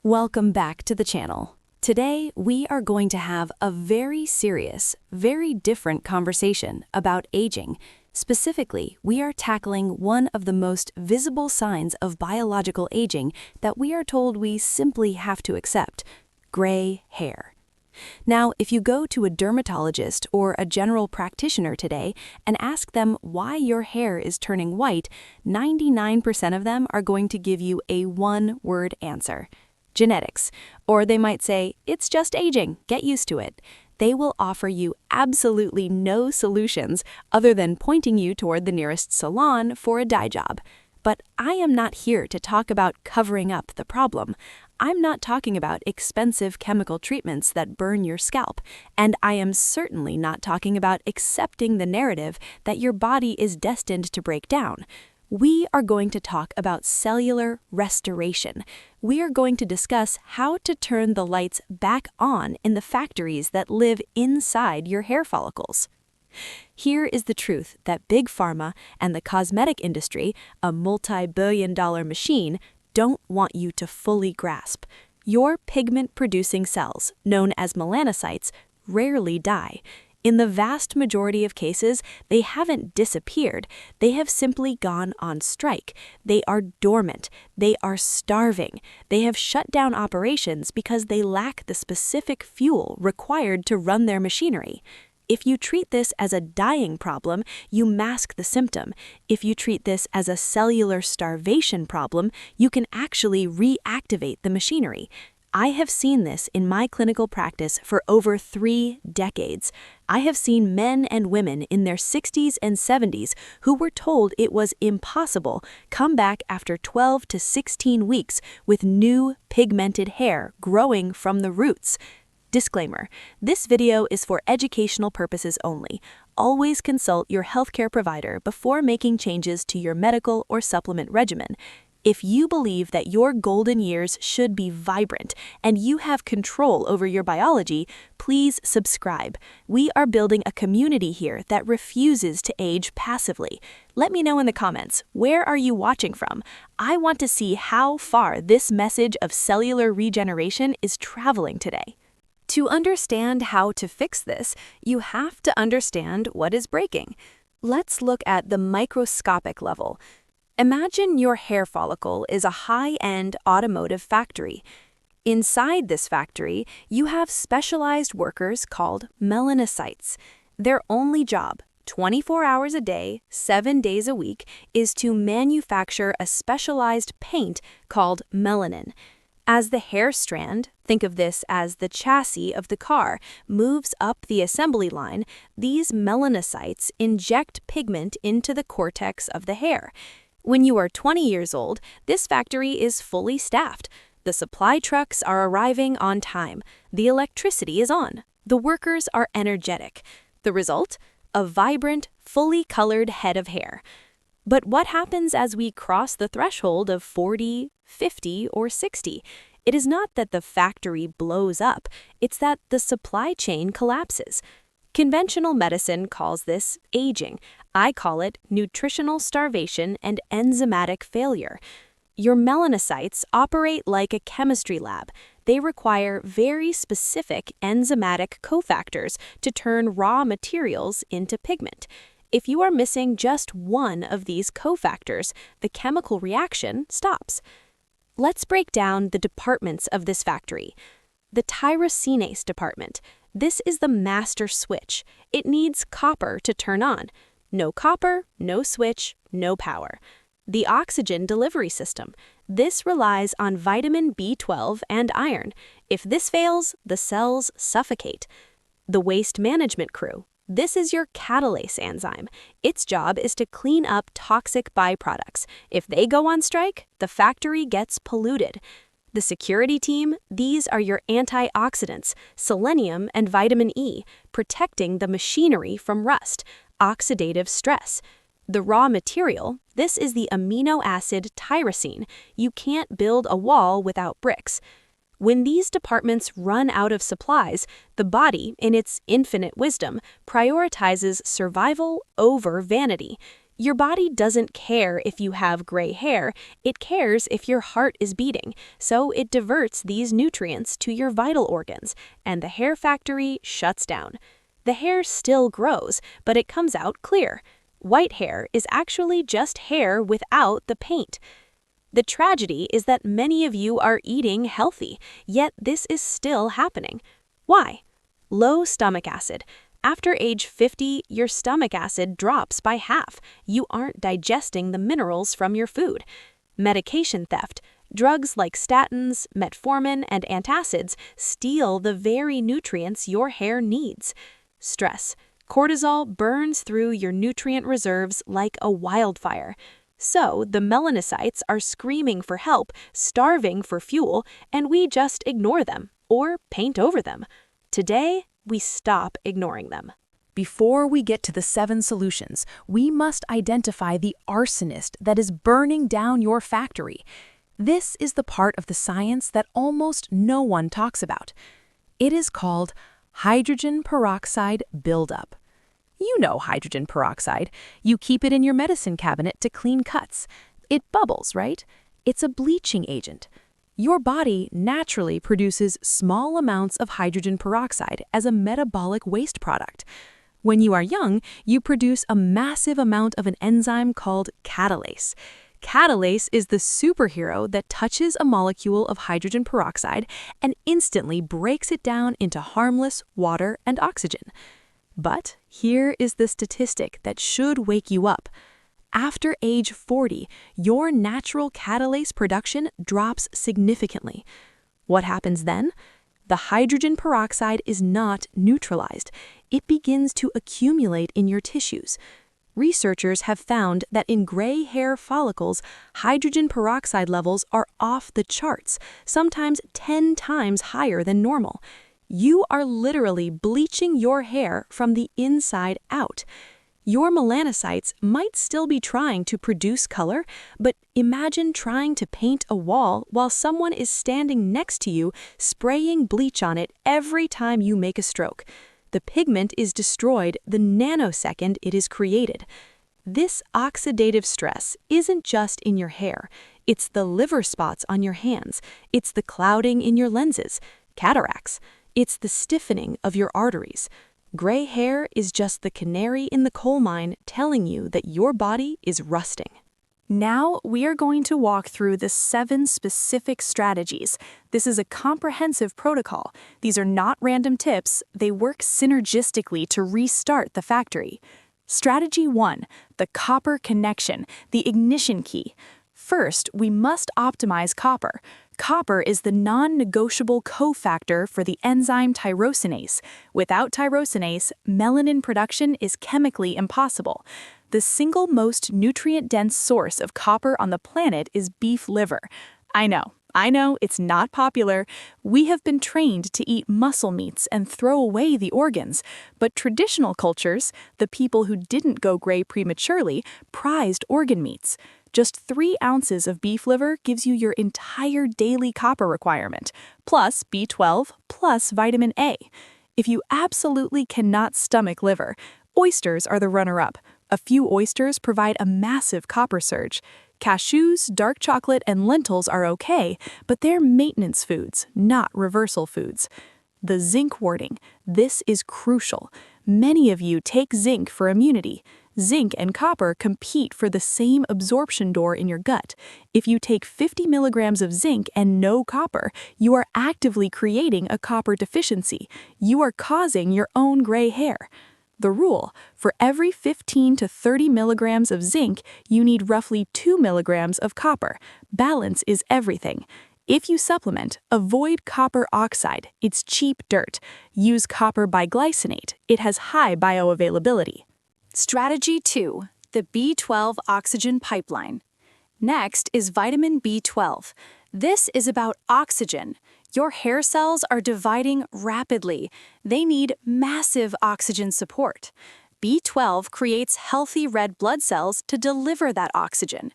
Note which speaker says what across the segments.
Speaker 1: Welcome back to the channel. Today, we are going to have a very serious, very different conversation about aging. Specifically, we are tackling one of the most visible signs of biological aging that we are told we simply have to accept: gray hair. Now, if you go to a dermatologist or a general practitioner today and ask them why your hair is turning white, 99% of them are going to give you a one-word answer: genetics. Or they might say, it's just aging, get used to it. They will offer you absolutely no solutions other than pointing you toward the nearest salon for a dye job. But I am not here to talk about covering up the problem. I'm not talking about expensive chemical treatments that burn your scalp, and I am certainly not talking about accepting the narrative that your body is destined to break down. We are going to talk about cellular restoration. We are going to discuss how to turn the lights back on in the factories that live inside your hair follicles. Here is the truth that Big Pharma and the cosmetic industry, a multi-billion-dollar machine, don't want you to fully grasp. Your pigment-producing cells, known as melanocytes, rarely die. In the vast majority of cases, they haven't disappeared. They have simply gone on strike. They are dormant. They are starving. They have shut down operations because they lack the specific fuel required to run their machinery. If you treat this as a dying problem, you mask the symptom. If you treat this as a cellular starvation problem, you can actually reactivate the machinery. I have seen this in my clinical practice for over 3 decades. I have seen men and women in their 60s and 70s who were told it was impossible come back after 12 to 16 weeks with new pigmented hair growing from the roots. Disclaimer: this video is for educational purposes only. Always consult your healthcare provider before making changes to your medical or supplement regimen. If you believe that your golden years should be vibrant and you have control over your biology, please subscribe. We are building a community here that refuses to age passively. Let me know in the comments, where are you watching from? I want to see how far this message of cellular regeneration is traveling today. To understand how to fix this, you have to understand what is breaking. Let's look at the microscopic level. Imagine your hair follicle is a high-end automotive factory. Inside this factory, you have specialized workers called melanocytes. Their only job, 24 hours a day, 7 days a week, is to manufacture a specialized paint called melanin. As the hair strand, think of this as the chassis of the car, moves up the assembly line, these melanocytes inject pigment into the cortex of the hair. When you are 20 years old, this factory is fully staffed. The supply trucks are arriving on time. The electricity is on. The workers are energetic. The result? A vibrant, fully colored head of hair. But what happens as we cross the threshold of 40, 50, or 60? It is not that the factory blows up, it's that the supply chain collapses. Conventional medicine calls this aging. I call it nutritional starvation and enzymatic failure. Your melanocytes operate like a chemistry lab. They require very specific enzymatic cofactors to turn raw materials into pigment. If you are missing just one of these cofactors, the chemical reaction stops. Let's break down the departments of this factory. The tyrosinase department. This is the master switch. It needs copper to turn on. No copper, no switch, no power. The oxygen delivery system. This relies on vitamin B12 and iron. If this fails, the cells suffocate. The waste management crew. This is your catalase enzyme. Its job is to clean up toxic byproducts. If they go on strike, the factory gets polluted. The security team, these are your antioxidants, selenium and vitamin E, protecting the machinery from rust, oxidative stress. The raw material, this is the amino acid tyrosine. You can't build a wall without bricks. When these departments run out of supplies, the body, in its infinite wisdom, prioritizes survival over vanity.
Speaker 2: Your body doesn't care if you have gray hair, it cares if your heart is beating, so it diverts these nutrients to your vital organs, and the hair factory shuts down. The hair still grows, but it comes out clear. White hair is actually just hair without the paint. The tragedy is that many of you are eating healthy, yet this is still happening. Why? Low stomach acid. After age 50, your stomach acid drops by half. You aren't digesting the minerals from your food. Medication theft. Drugs like statins, metformin, and antacids steal the very nutrients your hair needs. Stress. Cortisol burns through your nutrient reserves like a wildfire. So the melanocytes are screaming for help, starving for fuel, and we just ignore them or paint over them. Today, we stop ignoring them.
Speaker 1: Before we get to the 7 solutions, we must identify the arsonist that is burning down your factory. This is the part of the science that almost no one talks about. It is called hydrogen peroxide buildup. You know hydrogen peroxide. You keep it in your medicine cabinet to clean cuts. It bubbles, right? It's a bleaching agent. Your body naturally produces small amounts of hydrogen peroxide as a metabolic waste product. When you are young, you produce a massive amount of an enzyme called catalase. Catalase is the superhero that touches a molecule of hydrogen peroxide and instantly breaks it down into harmless water and oxygen. But here is the statistic that should wake you up. After age 40, your natural catalase production drops significantly. What happens then? The hydrogen peroxide is not neutralized. It begins to accumulate in your tissues. Researchers have found that in gray hair follicles, hydrogen peroxide levels are off the charts, sometimes 10 times higher than normal. You are literally bleaching your hair from the inside out. Your melanocytes might still be trying to produce color, but imagine trying to paint a wall while someone is standing next to you, spraying bleach on it every time you make a stroke. The pigment is destroyed the nanosecond it is created. This oxidative stress isn't just in your hair. It's the liver spots on your hands. It's the clouding in your lenses, cataracts. It's the stiffening of your arteries. Gray hair is just the canary in the coal mine telling you that your body is rusting. Now, we are going to walk through the 7 specific strategies. This is a comprehensive protocol. These are not random tips. They work synergistically to restart the factory. Strategy 1, the copper connection, the ignition key. First, we must optimize copper. Copper is the non-negotiable cofactor for the enzyme tyrosinase. Without tyrosinase, melanin production is chemically impossible. The single most nutrient-dense source of copper on the planet is beef liver. I know, it's not popular. We have been trained to eat muscle meats and throw away the organs. But traditional cultures, the people who didn't go gray prematurely, prized organ meats. Just 3 ounces of beef liver gives you your entire daily copper requirement, plus B12, plus vitamin A. If you absolutely cannot stomach liver, oysters are the runner-up. A few oysters provide a massive copper surge. Cashews, dark chocolate, and lentils are okay, but they're maintenance foods, not reversal foods. The zinc warding. This is crucial. Many of you take zinc for immunity. Zinc and copper compete for the same absorption door in your gut. If you take 50 milligrams of zinc and no copper, you are actively creating a copper deficiency. You are causing your own gray hair. The rule: for every 15 to 30 milligrams of zinc, you need roughly 2 milligrams of copper. Balance is everything. If you supplement, avoid copper oxide. It's cheap dirt. Use copper biglycinate. It has high bioavailability. Strategy 2, the B12 oxygen pipeline. Next is vitamin B12. This is about oxygen. Your hair cells are dividing rapidly. They need massive oxygen support. B12 creates healthy red blood cells to deliver that oxygen.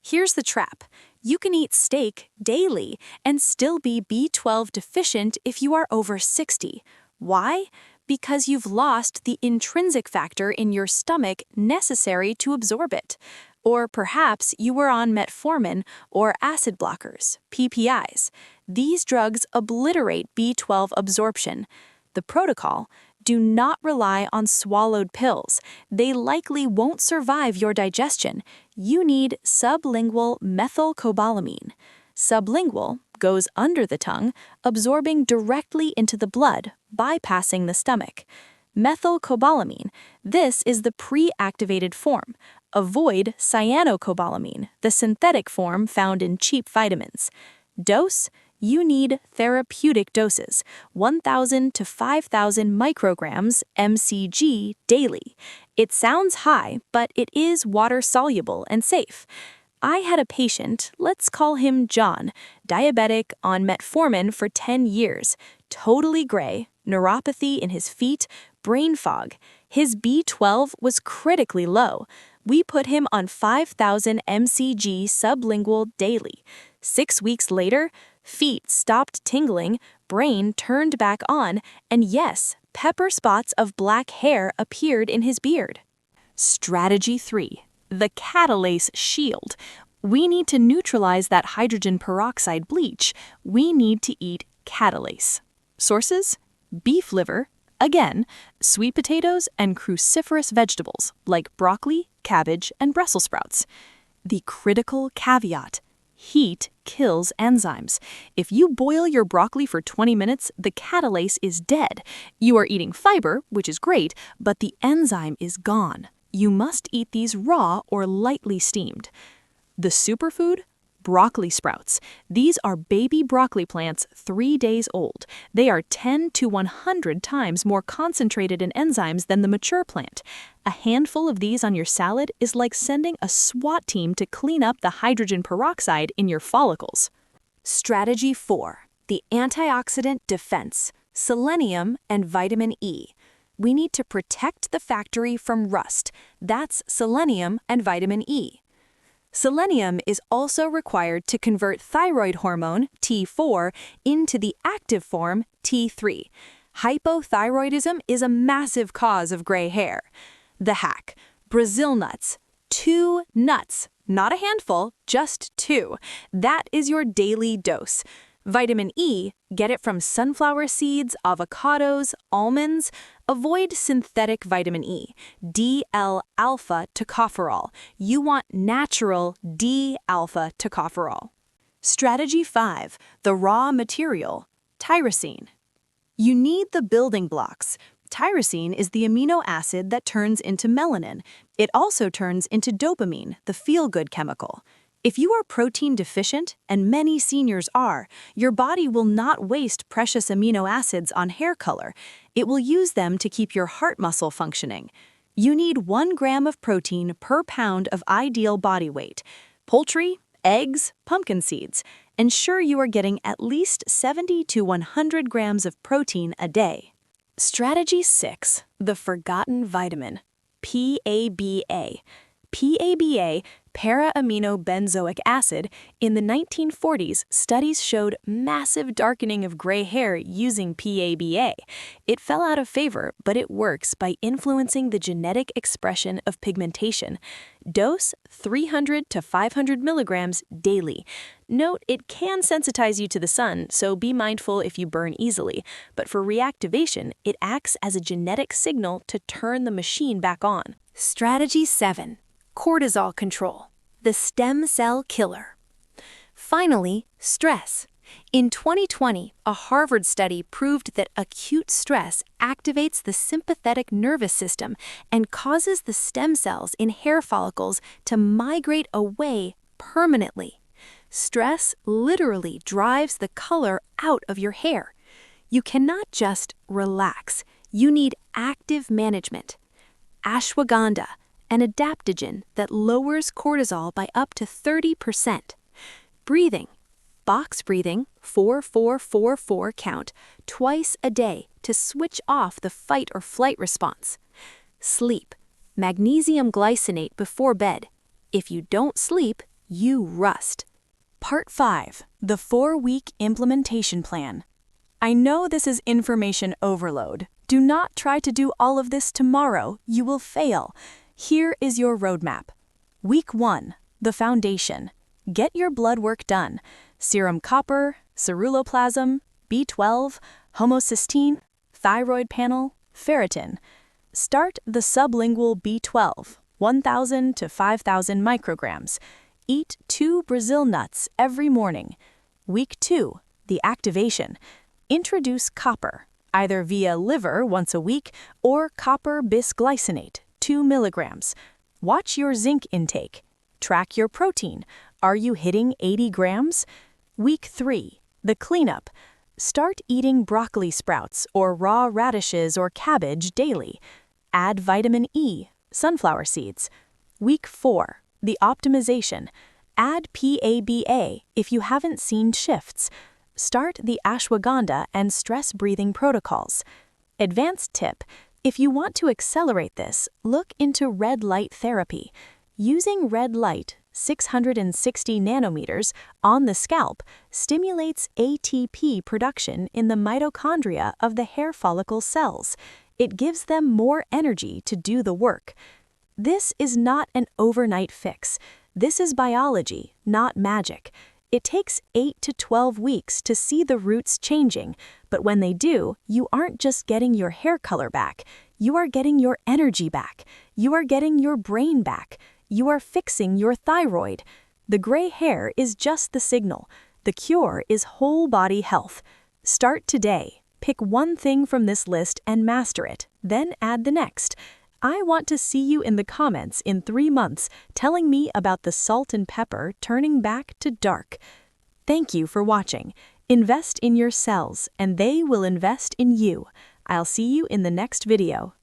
Speaker 1: Here's the trap. You can eat steak daily and still be B12 deficient if you are over 60. Why? because you've lost the intrinsic factor in your stomach necessary to absorb it. Or perhaps you were on metformin or acid blockers, PPIs. These drugs obliterate B12 absorption. The protocol: do not rely on swallowed pills. They likely won't survive your digestion. You need sublingual methylcobalamin. Sublingual goes under the tongue, absorbing directly into the blood, bypassing the stomach. Methylcobalamin, this is the pre-activated form. Avoid cyanocobalamin, the synthetic form found in cheap vitamins. Dose: you need therapeutic doses, 1,000 to 5,000 micrograms mcg daily. It sounds high, but it is water-soluble and safe. I had a patient, let's call him John, diabetic, on metformin for 10 years, totally gray, neuropathy in his feet, brain fog. His B12 was critically low. We put him on 5,000 mcg sublingual daily. 6 weeks later, feet stopped tingling, brain turned back on, and yes, pepper spots of black hair appeared in his beard. Strategy 3. The catalase shield. We need to neutralize that hydrogen peroxide bleach. We need to eat catalase. Sources: beef liver, again, sweet potatoes, and cruciferous vegetables like broccoli, cabbage, and Brussels sprouts. The critical caveat: heat kills enzymes. If you boil your broccoli for 20 minutes, the catalase is dead. You are eating fiber, which is great, but the enzyme is gone. You must eat these raw or lightly steamed. The superfood? Broccoli sprouts. These are baby broccoli plants 3 days old. They are 10 to 100 times more concentrated in enzymes than the mature plant. A handful of these on your salad is like sending a SWAT team to clean up the hydrogen peroxide in your follicles. Strategy 4. The antioxidant defense: selenium and vitamin E. We need to protect the factory from rust. That's selenium and vitamin E. Selenium is also required to convert thyroid hormone, T4, into the active form, T3. Hypothyroidism is a massive cause of gray hair. The hack: Brazil nuts. 2 nuts, not a handful, just 2. That is your daily dose. Vitamin E, get it from sunflower seeds, avocados, almonds. Avoid synthetic vitamin E, D-L-alpha tocopherol. You want natural D-alpha tocopherol. Strategy 5. The raw material: tyrosine. You need the building blocks. Tyrosine is the amino acid that turns into melanin. It also turns into dopamine, the feel-good chemical. If you are protein deficient, and many seniors are, your body will not waste precious amino acids on hair color. It will use them to keep your heart muscle functioning. You need 1 gram of protein per pound of ideal body weight. Poultry, eggs, pumpkin seeds. Ensure you are getting at least 70 to 100 grams of protein a day. Strategy 6. The forgotten vitamin: PABA. PABA, para-amino-benzoic acid. In the 1940s, studies showed massive darkening of gray hair using PABA. It fell out of favor, but it works by influencing the genetic expression of pigmentation. Dose: 300 to 500 milligrams daily. Note, it can sensitize you to the sun, so be mindful if you burn easily. But for reactivation, it acts as a genetic signal to turn the machine back on. Strategy 7. Cortisol control: the stem cell killer. Finally, stress. In 2020, a Harvard study proved that acute stress activates the sympathetic nervous system and causes the stem cells in hair follicles to migrate away permanently. Stress literally drives the color out of your hair. You cannot just relax. You need active management. Ashwagandha, an adaptogen that lowers cortisol by up to 30%. Breathing: box breathing, 4-4-4-4 count, twice a day to switch off the fight or flight response. Sleep: magnesium glycinate before bed. If you don't sleep, you rust. Part 5. The 4-week implementation plan. I know this is information overload. Do not try to do all of this tomorrow. You will fail. Here is your roadmap. Week 1. The foundation. Get your blood work done. Serum copper, ceruloplasmin, B12, homocysteine, thyroid panel, ferritin. Start the sublingual B12, 1,000 to 5,000 micrograms. Eat 2 Brazil nuts every morning. Week 2. The activation. Introduce copper, either via liver once a week or copper bisglycinate, 2 milligrams. Watch your zinc intake. Track your protein. Are you hitting 80 grams? Week 3. The cleanup. Start eating broccoli sprouts or raw radishes or cabbage daily. Add vitamin E, sunflower seeds. Week 4. The optimization. Add PABA if you haven't seen shifts. Start the ashwagandha and stress breathing protocols. Advanced tip: if you want to accelerate this, look into red light therapy. Using red light, 660 nanometers, on the scalp stimulates ATP production in the mitochondria of the hair follicle cells. It gives them more energy to do the work. This is not an overnight fix. This is biology, not magic. It takes 8 to 12 weeks to see the roots changing, but when they do, you aren't just getting your hair color back. You are getting your energy back. You are getting your brain back. You are fixing your thyroid. The gray hair is just the signal. The cure is whole body health. Start today. Pick one thing from this list and master it, then add the next. I want to see you in the comments in 3 months telling me about the salt and pepper turning back to dark. Thank you for watching. Invest in your cells and they will invest in you. I'll see you in the next video.